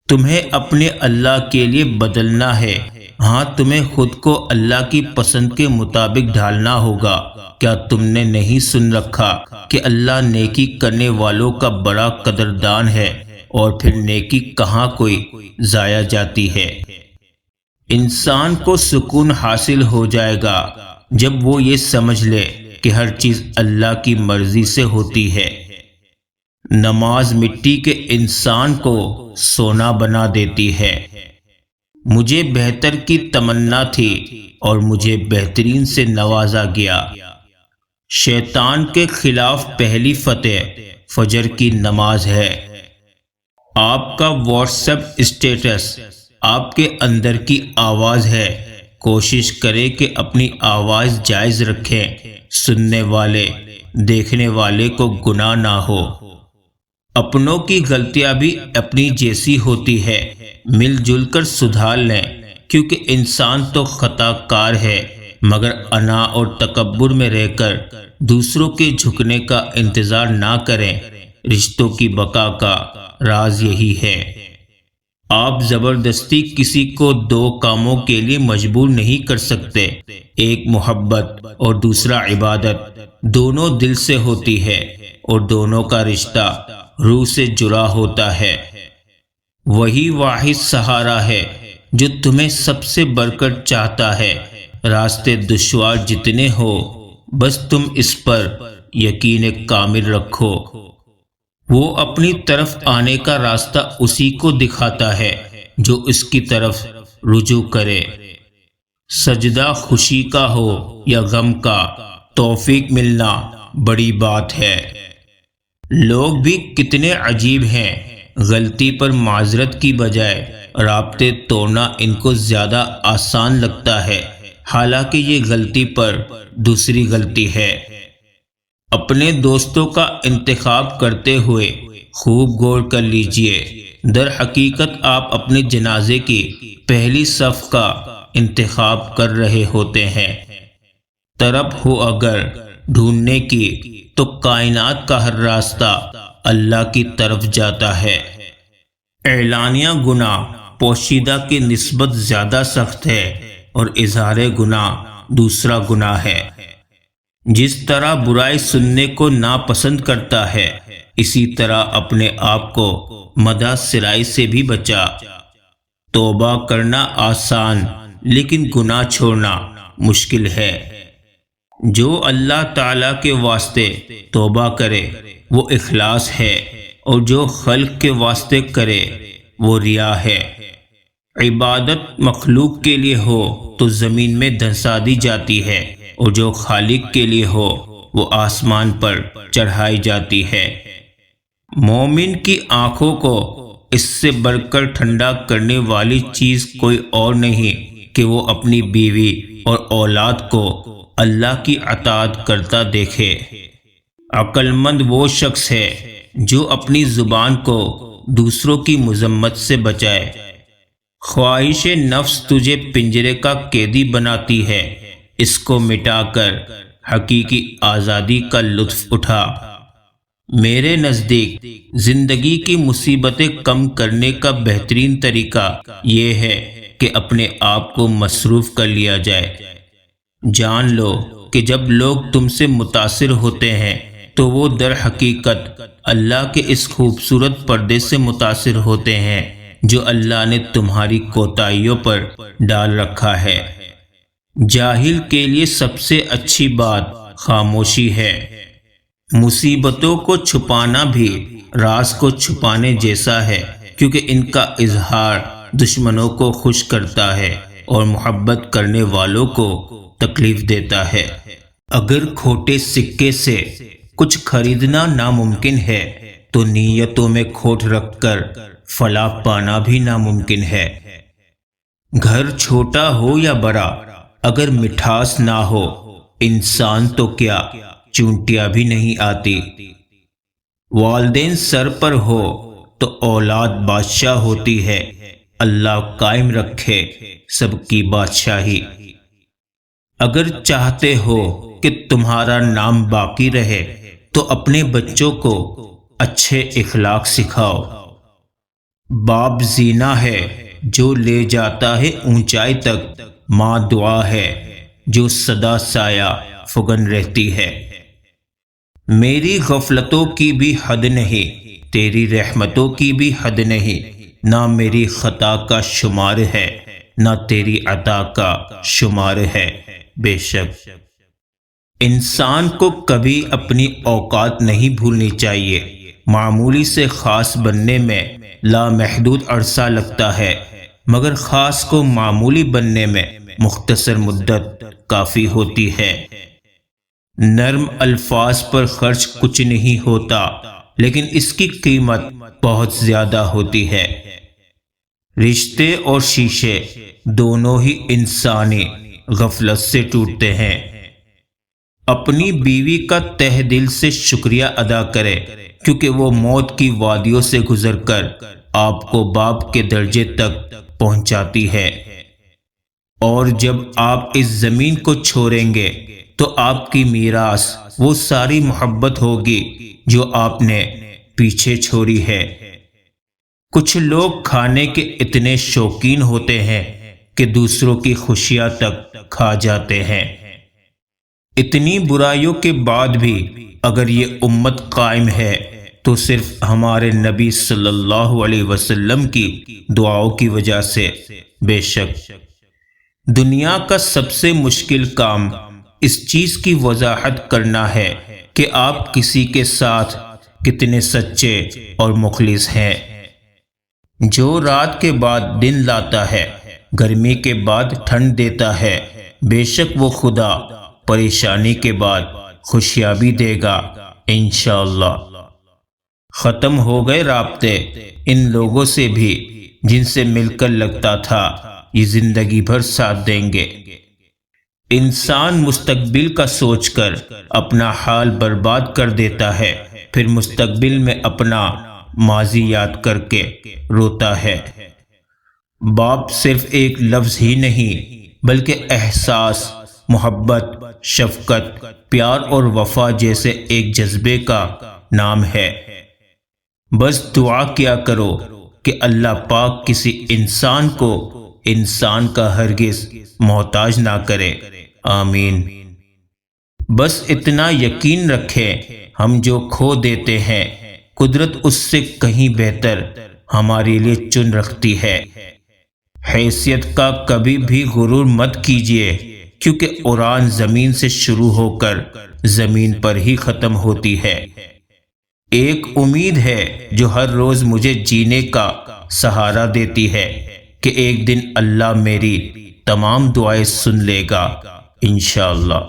تمہیں اپنے اللہ کے لیے بدلنا ہے۔ ہاں، تمہیں خود کو اللہ کی پسند کے مطابق ڈھالنا ہوگا۔ کیا تم نے نہیں سن رکھا کہ اللہ نیکی کرنے والوں کا بڑا قدردان ہے، اور پھر نیکی کہاں کوئی ضائع جاتی ہے۔ انسان کو سکون حاصل ہو جائے گا جب وہ یہ سمجھ لے کہ ہر چیز اللہ کی مرضی سے ہوتی ہے۔ نماز مٹی کے انسان کو سونا بنا دیتی ہے۔ مجھے بہتر کی تمنا تھی اور مجھے بہترین سے نوازا گیا۔ شیطان کے خلاف پہلی فتح فجر کی نماز ہے۔ آپ کا واٹس ایپ اسٹیٹس آپ کے اندر کی آواز ہے۔ کوشش کریں کہ اپنی آواز جائز رکھیں، سننے والے دیکھنے والے کو گناہ نہ ہو۔ اپنوں کی غلطیاں بھی اپنی جیسی ہوتی ہے، مل جل کر سدھار لیں، کیونکہ انسان تو خطا کار ہے، مگر انا اور تکبر میں رہ کر دوسروں کے جھکنے کا انتظار نہ کریں۔ رشتوں کی بقا کا راز یہی ہے۔ آپ زبردستی کسی کو دو کاموں کے لیے مجبور نہیں کر سکتے، ایک محبت اور دوسرا عبادت، دونوں دل سے ہوتی ہے اور دونوں کا رشتہ روح سے جڑا ہوتا ہے۔ وہی واحد سہارا ہے جو تمہیں سب سے بڑھ کر چاہتا ہے۔ راستے دشوار جتنے ہو، بس تم اس پر یقین کامل رکھو۔ وہ اپنی طرف آنے کا راستہ اسی کو دکھاتا ہے جو اس کی طرف رجوع کرے۔ سجدہ خوشی کا ہو یا غم کا، توفیق ملنا بڑی بات ہے۔ لوگ بھی کتنے عجیب ہیں، غلطی پر معذرت کی بجائے رابطے توڑنا ان کو زیادہ آسان لگتا ہے، حالانکہ یہ غلطی پر دوسری غلطی ہے۔ اپنے دوستوں کا انتخاب کرتے ہوئے خوب غور کر لیجئے۔ در حقیقت آپ اپنے جنازے کی پہلی صف کا انتخاب کر رہے ہوتے ہیں۔ طرف ہو اگر ڈھونڈنے کی تو کائنات کا ہر راستہ اللہ کی طرف جاتا ہے۔ اعلانیہ گناہ پوشیدہ کی نسبت زیادہ سخت ہے اور اظہار گناہ دوسرا گناہ ہے۔ جس طرح برائی سننے کو ناپسند کرتا ہے، اسی طرح اپنے آپ کو مدح سرائی سے بھی بچا۔ توبہ کرنا آسان، لیکن گناہ چھوڑنا مشکل ہے۔ جو اللہ تعالیٰ کے واسطے توبہ کرے وہ اخلاص ہے، اور جو خلق کے واسطے کرے وہ ریا ہے۔ عبادت مخلوق کے لیے ہو تو زمین میں دھنسا دی جاتی ہے، اور جو خالق کے لیے ہو وہ آسمان پر چڑھائی جاتی ہے۔ مومن کی آنکھوں کو اس سے بڑھ کر ٹھنڈا کرنے والی چیز کوئی اور نہیں کہ وہ اپنی بیوی اور اولاد کو اللہ کی اطاعت کرتا دیکھے۔ عقل مند وہ شخص ہے جو اپنی زبان کو دوسروں کی مذمت سے بچائے۔ خواہش نفس تجھے پنجرے کا قیدی بناتی ہے، اس کو مٹا کر حقیقی آزادی کا لطف اٹھا۔ میرے نزدیک زندگی کی مصیبتیں کم کرنے کا بہترین طریقہ یہ ہے کہ اپنے آپ کو مصروف کر لیا جائے۔ جان لو کہ جب لوگ تم سے متاثر ہوتے ہیں تو وہ در حقیقت اللہ کے اس خوبصورت پردے سے متاثر ہوتے ہیں جو اللہ نے تمہاری کوتاہیوں پر ڈال رکھا ہے۔ جاہل کے لیے سب سے اچھی بات خاموشی ہے۔ مصیبتوں کو چھپانا بھی راز کو چھپانے جیسا ہے، کیونکہ ان کا اظہار دشمنوں کو خوش کرتا ہے اور محبت کرنے والوں کو تکلیف دیتا ہے۔ اگر کھوٹے سکے سے کچھ خریدنا ناممکن ہے تو نیتوں میں کھوٹ رکھ کر فلاح پانا بھی ناممکن ہے۔ گھر چھوٹا ہو یا بڑا، اگر مٹھاس نہ ہو، انسان تو کیا چونٹیاں بھی نہیں آتی۔ والدین سر پر ہو تو اولاد بادشاہ ہوتی ہے۔ اللہ قائم رکھے سب کی بادشاہی۔ اگر چاہتے ہو کہ تمہارا نام باقی رہے تو اپنے بچوں کو اچھے اخلاق سکھاؤ۔ باپ زینہ ہے جو لے جاتا ہے اونچائی تک، ماں دعا ہے جو سدا سایہ فگن رہتی ہے۔ میری غفلتوں کی بھی حد نہیں، تیری رحمتوں کی بھی حد نہیں، نہ میری خطا کا شمار ہے نہ تیری عطا کا شمار ہے۔ بے شک انسان کو کبھی اپنی اوقات نہیں بھولنی چاہیے۔ معمولی سے خاص بننے میں لامحدود عرصہ لگتا ہے، مگر خاص کو معمولی بننے میں مختصر مدت کافی ہوتی ہے۔ نرم الفاظ پر خرچ کچھ نہیں ہوتا، لیکن اس کی قیمت بہت زیادہ ہوتی ہے۔ رشتے اور شیشے دونوں ہی انسانی غفلت سے ٹوٹتے ہیں۔ اپنی بیوی کا تہ دل سے شکریہ ادا کرے، کیونکہ وہ موت کی وادیوں سے گزر کر آپ کو باپ کے درجے تک پہنچاتی ہے، اور جب آپ اس زمین کو چھوڑیں گے تو آپ کی میراث وہ ساری محبت ہوگی جو آپ نے پیچھے چھوڑی ہے۔ کچھ لوگ کھانے کے اتنے شوقین ہوتے ہیں کہ دوسروں کی خوشیاں تک کھا جاتے ہیں۔ اتنی برائیوں کے بعد بھی اگر یہ امت قائم ہے تو صرف ہمارے نبی صلی اللہ علیہ وسلم کی دعاؤں کی وجہ سے۔ بے شک دنیا کا سب سے مشکل کام اس چیز کی وضاحت کرنا ہے کہ آپ کسی کے ساتھ کتنے سچے اور مخلص ہیں۔ جو رات کے بعد دن لاتا ہے، گرمی کے بعد ٹھنڈ دیتا ہے، بے شک وہ خدا پریشانی کے بعد خوشیابی دے گا انشاءاللہ۔ ختم ہو گئے رابطے ان لوگوں سے بھی جن سے مل کر لگتا تھا یہ زندگی بھر ساتھ دیں گے۔ انسان مستقبل کا سوچ کر اپنا حال برباد کر دیتا ہے، پھر مستقبل میں اپنا ماضی یاد کر کے روتا ہے۔ باپ صرف ایک لفظ ہی نہیں بلکہ احساس، محبت، شفقت، پیار اور وفا جیسے ایک جذبے کا نام ہے۔ بس دعا کیا کرو کہ اللہ پاک کسی انسان کو انسان کا ہرگز محتاج نہ کرے، آمین۔ بس اتنا یقین رکھیں ہم جو کھو دیتے ہیں قدرت اس سے کہیں بہتر ہمارے لیے چن رکھتی ہے۔ حیثیت کا کبھی بھی غرور مت کیجیے، کیونکہ اڑان زمین سے شروع ہو کر زمین پر ہی ختم ہوتی ہے۔ ایک امید ہے جو ہر روز مجھے جینے کا سہارا دیتی ہے کہ ایک دن اللہ میری تمام دعائیں سن لے گا انشاءاللہ۔